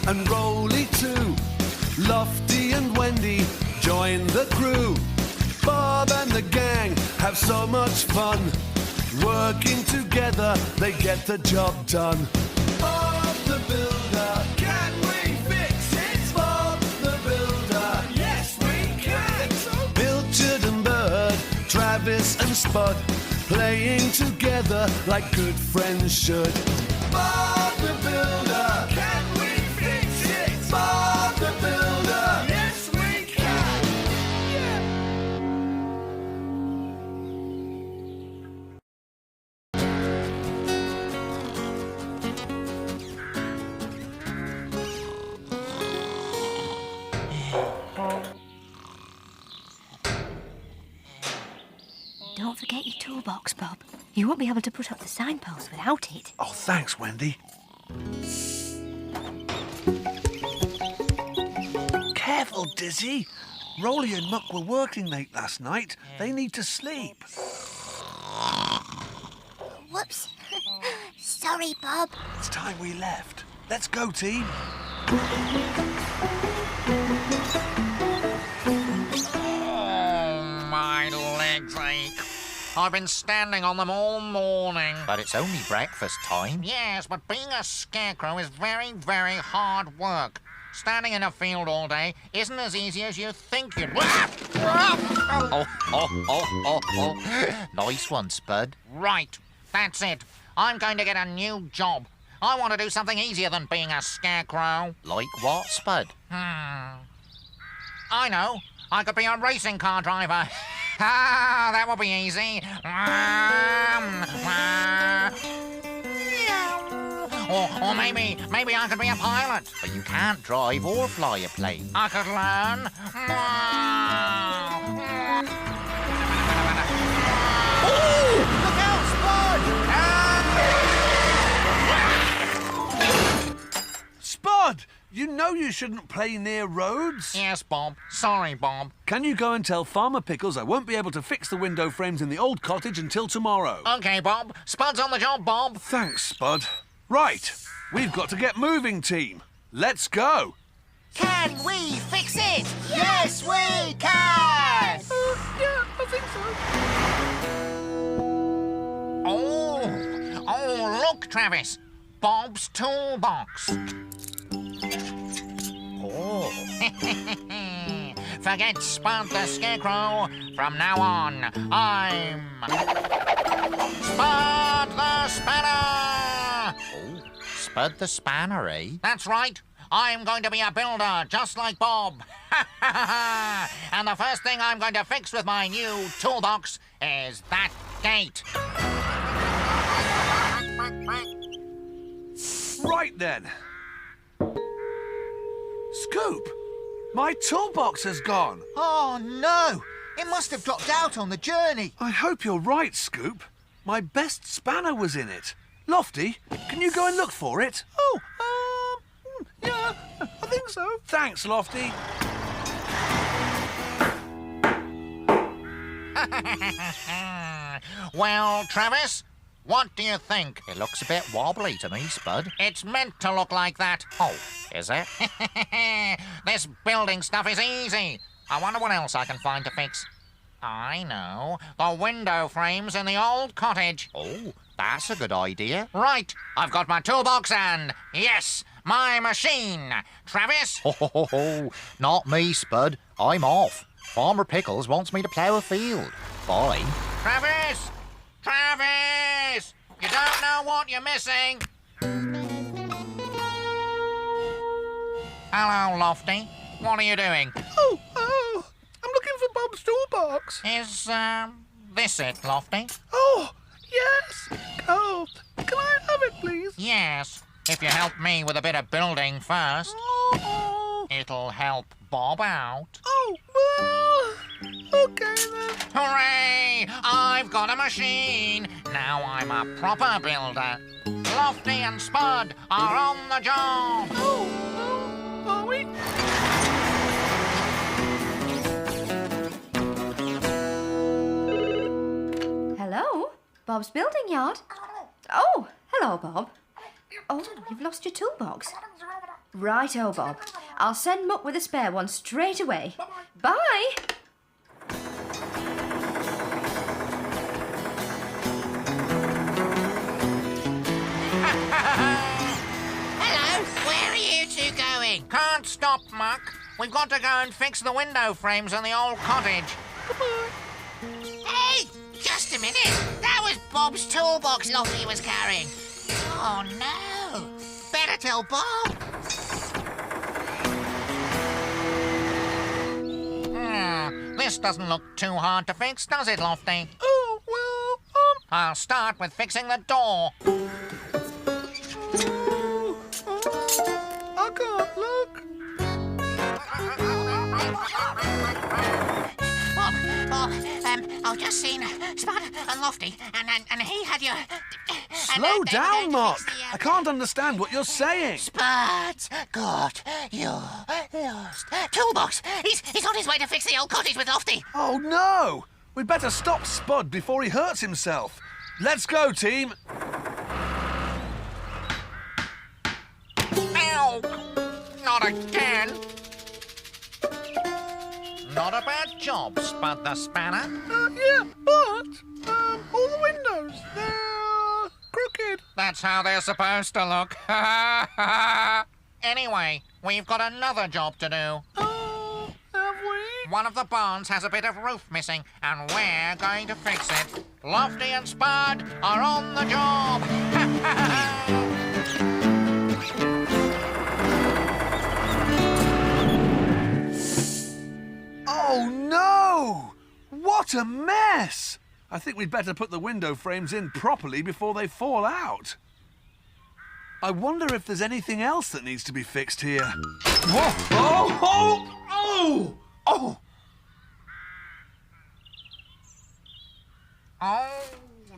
and Rolly too. Lofty and Wendy join the crew. Bob and the gang have so much fun. Working together, they get the job done. Bob the Builder, can we fix it? Bob the Builder, yes we can. Pilchard and Bird, Travis and Spud, playing together like good friends should. Bob the Builder, can we fix it? Bob the Builder, yes we can. Don't forget your toolbox, Bob. You won't be able to put up the signpost without it. Oh, thanks, Wendy. Careful, Dizzy. Rolly and Muck were working late last night. They need to sleep. Whoops. Sorry, Bob. It's time we left. Let's go, team. Oh, my legs ache. I've been standing on them all morning. But it's only breakfast time. Yes, but being a scarecrow is very, very hard work. Standing in a field all day isn't as easy as you think you'd... Oh. Nice one, Spud. Right, that's it. I'm going to get a new job. I want to do something easier than being a scarecrow. Like what, Spud? I know. I could be a racing car driver. Ah, that would be easy. Or maybe I could be a pilot. But you can't drive or fly a plane. I could learn. Look out, Spud! Spud, you know you shouldn't play near roads. Yes, Bob. Sorry, Bob. Can you go and tell Farmer Pickles I won't be able to fix the window frames in the old cottage until tomorrow? Okay, Bob. Spud's on the job, Bob. Thanks, Spud. Right, we've got to get moving, team. Let's go. Can we fix it? Yes, we can! Yeah, I think so. Oh, look, Travis. Bob's toolbox. Oh. Forget Spud the Scarecrow. From now on, I'm Spud the Spanner. Oh, Spud the Spanner, eh? That's right. I'm going to be a builder, just like Bob. And the first thing I'm going to fix with my new toolbox is that gate. Right then. Scoop, my toolbox has gone. Oh, no! It must have dropped out on the journey. I hope you're right, Scoop. My best spanner was in it. Lofty, can you go and look for it? Oh, yeah, I think so. Thanks, Lofty. Well, Travis, what do you think? It looks a bit wobbly to me, Spud. It's meant to look like that. Oh, is it? This building stuff is easy. I wonder what else I can find to fix. I know. The window frames in the old cottage. Oh, that's a good idea. Right. I've got my toolbox and, yes, my machine. Travis? Ho. Not me, Spud. I'm off. Farmer Pickles wants me to plough a field. Bye. Travis! Travis! You don't know what you're missing. Hello, Lofty. What are you doing? Oh, I'm looking for Bob's toolbox. Is, this it, Lofty? Oh, yes. Oh, can I have it, please? Yes. If you help me with a bit of building first, Oh, it'll help Bob out. well, okay then. Hooray! I've got a machine. Now I'm a proper builder. Lofty and Spud are on the job. Oh, are we? Hello? Bob's building yard? Oh, hello, Bob. Oh, you've lost your toolbox. Righto, Bob. I'll send Muck with a spare one straight away. Bye. Hello, where are you two going? Can't stop, Muck. We've got to go and fix the window frames in the old cottage. Hey, just a minute. That was Bob's toolbox Lofty was carrying. Oh, no. Better tell Bob. This doesn't look too hard to fix, does it, Lofty? Oh, well, I'll start with fixing the door. I can't look. Bob, I've just seen Spud and Lofty, and he had your... Slow down, Mark. I can't understand what you're saying. Spud's got your lost toolbox. He's on his way to fix the old cottage with Lofty. Oh, no. We'd better stop Spud before he hurts himself. Let's go, team. Ow! Not again. Not a bad job, Spud the Spanner. Yeah, but all the windows, they're crooked. That's how they're supposed to look. Anyway, we've got another job to do. Oh, have we? One of the barns has a bit of roof missing, and we're going to fix it. Lofty and Spud are on the job. Oh, no! What a mess! I think we'd better put the window frames in properly before they fall out. I wonder if there's anything else that needs to be fixed here. Whoa! Oh! Oh! Oh! Oh! Oh,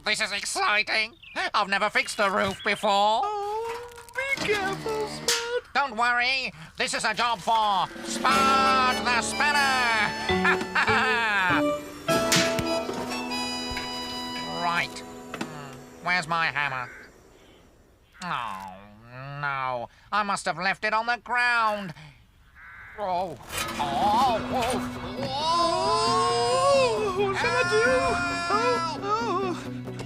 this is exciting. I've never fixed a roof before. Oh, be careful, Spud. Don't worry, this is a job for Spud the Spanner. Right. Where's my hammer? Oh, no. I must have left it on the ground. Oh. Oh. Oh. Oh, what shall I do?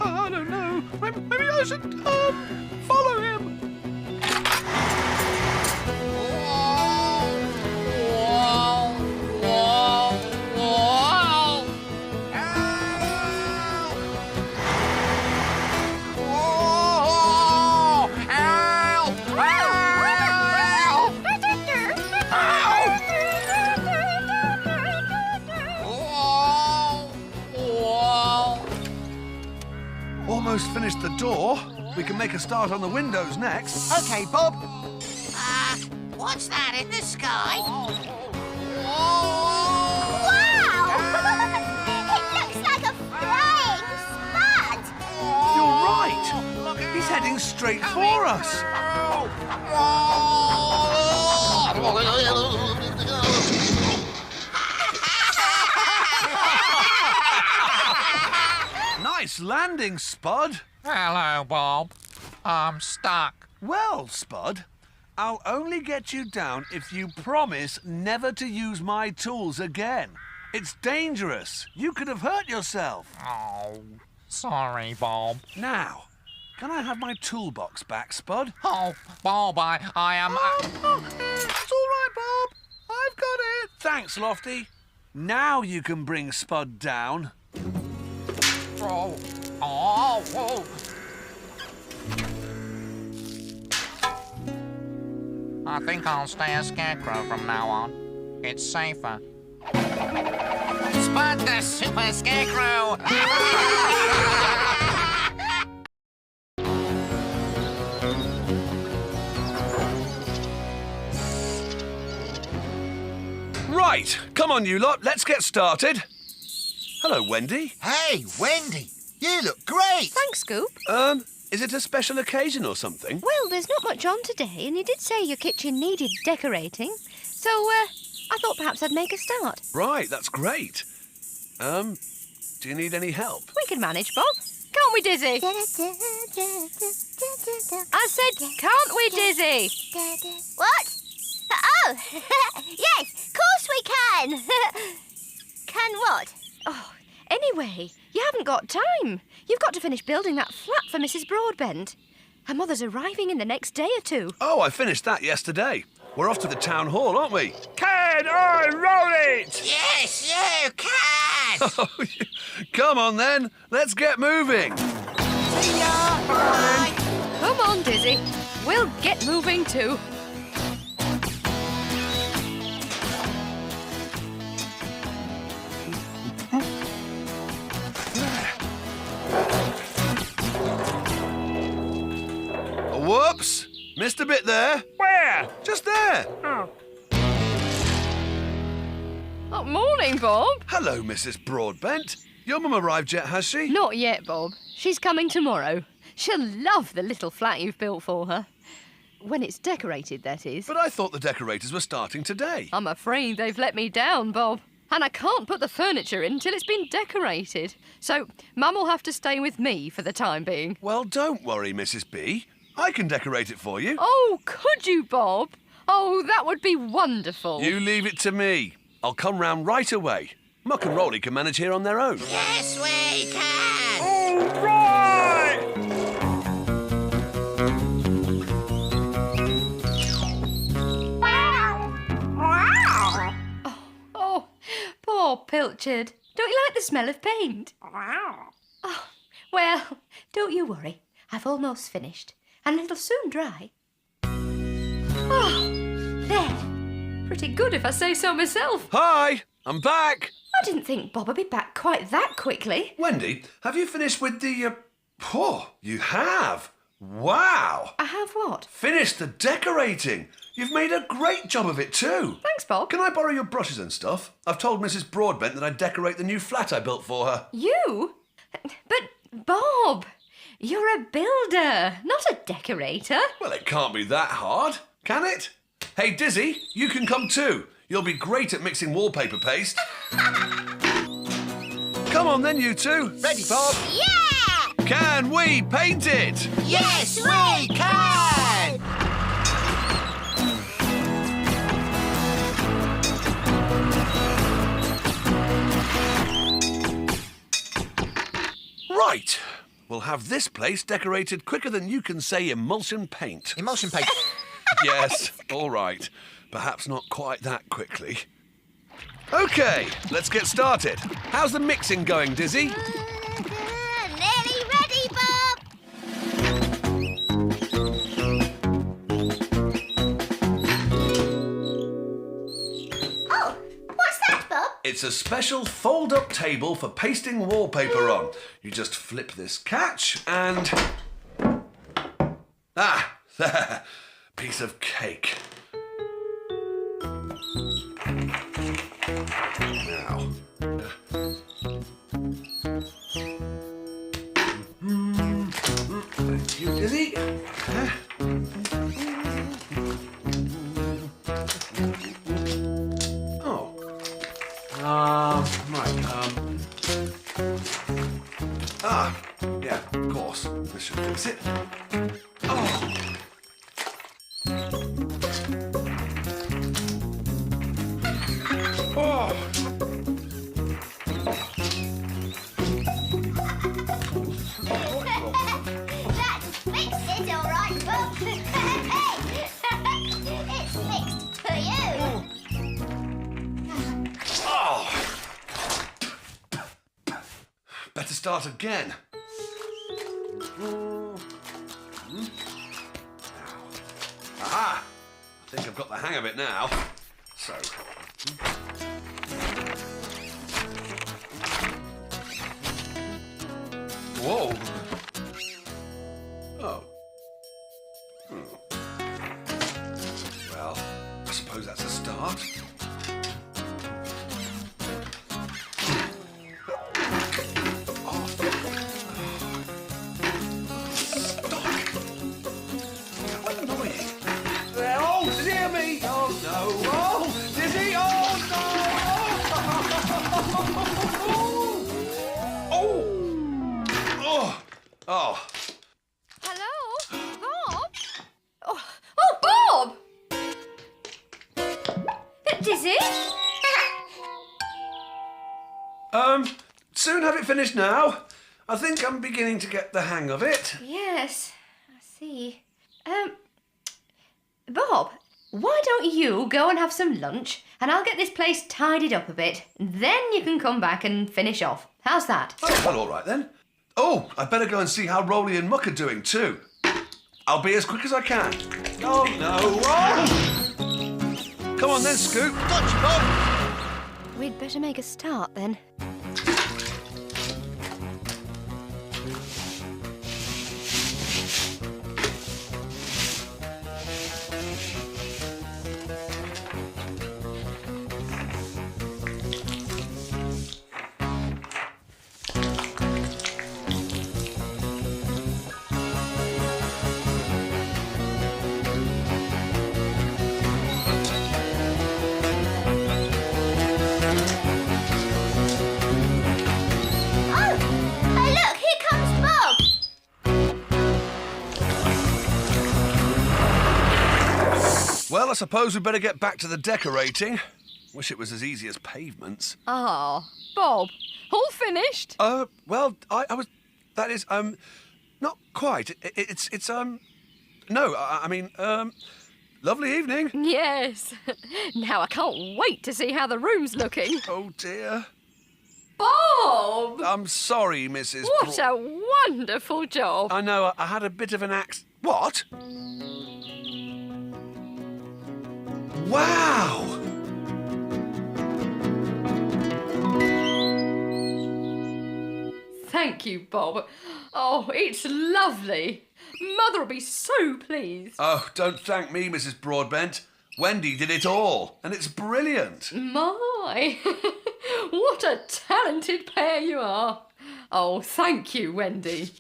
I don't know. Maybe I should follow him. Almost finished the door. We can make a start on the windows next. OK, Bob. What's that in the sky? Wow! It looks like a flying spud! You're right. He's heading straight for us. Nice landing, Spud. Hello, Bob. I'm stuck. Well, Spud, I'll only get you down if you promise never to use my tools again. It's dangerous. You could have hurt yourself. Oh, sorry, Bob. Now, can I have my toolbox back, Spud? Oh, Bob, I am... It's all right, Bob. I've got it. Thanks, Lofty. Now you can bring Spud down. Oh, oh, oh. I think I'll stay a scarecrow from now on. It's safer. Spud the Super Scarecrow! Right, come on, you lot. Let's get started. Hello, Wendy. Hey, Wendy. You look great. Thanks, Scoop. Is it a special occasion or something? Well, there's not much on today, and you did say your kitchen needed decorating. So, I thought perhaps I'd make a start. Right, that's great. Do you need any help? We can manage, Bob. Can't we, Dizzy? I said, can't we, Dizzy? What? Oh, yes, of course we can. Can what? Oh, anyway, you haven't got time. You've got to finish building that flat for Mrs. Broadbent. Her mother's arriving in the next day or two. Oh, I finished that yesterday. We're off to the town hall, aren't we? Can I roll it? Yes, you can! Come on then, let's get moving. See ya! Bye! Come on, Dizzy. We'll get moving too. Whoops! Missed a bit there. Where? Just there. Oh. Oh, morning, Bob. Hello, Mrs. Broadbent. Your mum arrived yet, has she? Not yet, Bob. She's coming tomorrow. She'll love the little flat you've built for her. When it's decorated, that is. But I thought the decorators were starting today. I'm afraid they've let me down, Bob. And I can't put the furniture in till it's been decorated. So Mum will have to stay with me for the time being. Well, don't worry, Mrs. B. I can decorate it for you. Oh, could you, Bob? Oh, that would be wonderful. You leave it to me. I'll come round right away. Muck and Rolly can manage here on their own. Yes, we can! All right! Oh, poor Pilchard. Don't you like the smell of paint? Oh, well, don't you worry. I've almost finished, and it'll soon dry. Oh, there. Pretty good if I say so myself. Hi, I'm back. I didn't think Bob would be back quite that quickly. Wendy, have you finished with the... Oh, you have. Wow. I have what? Finished the decorating. You've made a great job of it too. Thanks, Bob. Can I borrow your brushes and stuff? I've told Mrs. Broadbent that I'd decorate the new flat I built for her. You? But, Bob, you're a builder, not a decorator. Well, it can't be that hard, can it? Hey, Dizzy, you can come too. You'll be great at mixing wallpaper paste. Come on then, you two. Ready, Bob? Yeah! Can we paint it? Yes, we can! Right. We'll have this place decorated quicker than you can say emulsion paint. Emulsion paper. Yes, all right. Perhaps not quite that quickly. OK, let's get started. How's the mixing going, Dizzy? Nearly ready, Bob. Oh, what's that, Bob? It's a special fold-up table for pasting wallpaper on. You just flip this catch and... Ah, there. Piece of cake. Now... Thank you, Dizzy. Oh. Yeah, of course. This should fix it. Oh. Oh. That fixed it, all right, Bob. Hey, it's fixed to you. Oh. Better start again. Aha! I think I've got the hang of it now. So. Whoa. Oh. Well, I suppose that's a start. Oh, dear me! Oh, no! Oh, Dizzy! Oh, no! Oh! Oh! Hello? Bob? Oh, Bob! Soon have it finished now. I think I'm beginning to get the hang of it. Yes, I see. Bob, why don't you go and have some lunch and I'll get this place tidied up a bit. Then you can come back and finish off. How's that? Oh, well, all right then. Oh, I better go and see how Rolly and Muck are doing too. I'll be as quick as I can. Oh, no. Oh! Come on then, Scoop. Gotcha, Bob. We'd better make a start then. Oh, hey, look, here comes Bob. Well, I suppose we'd better get back to the decorating. Wish it was as easy as pavements. Ah, Bob, all finished? Well, I was... That is, not quite. No, I mean, lovely evening. Yes. Now I can't wait to see how the room's looking. Oh, dear. Bob! I'm sorry, Mrs. What a wonderful job. I know, I had a bit of an What? Wow! Thank you, Bob. Oh, it's lovely. Mother'll be so pleased. Oh, don't thank me, Mrs. Broadbent. Wendy did it all, and it's brilliant. My, what a talented pair you are. Oh, thank you, Wendy.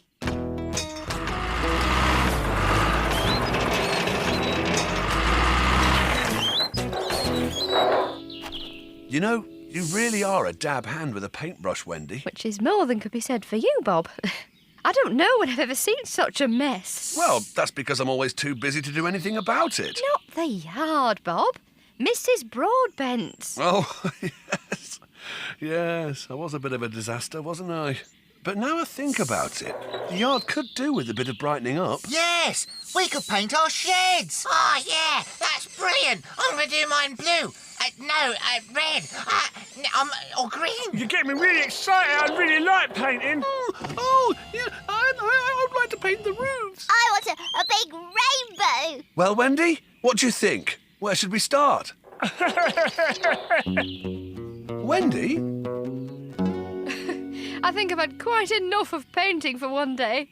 You know, you really are a dab hand with a paintbrush, Wendy. Which is more than could be said for you, Bob. I don't know when I've ever seen such a mess. Well, that's because I'm always too busy to do anything about it. Not the yard, Bob. Mrs. Broadbent's. Oh, yes. Yes, I was a bit of a disaster, wasn't I? But now I think about it, the yard could do with a bit of brightening up. Yes, we could paint our sheds. Oh, yeah, that's brilliant. I'm going to do mine blue. Red. Or green. You get me really excited. I really like painting. Yeah, I would like to paint the roofs. I want a big rainbow. Well, Wendy, what do you think? Where should we start? Wendy? I think I've had quite enough of painting for one day.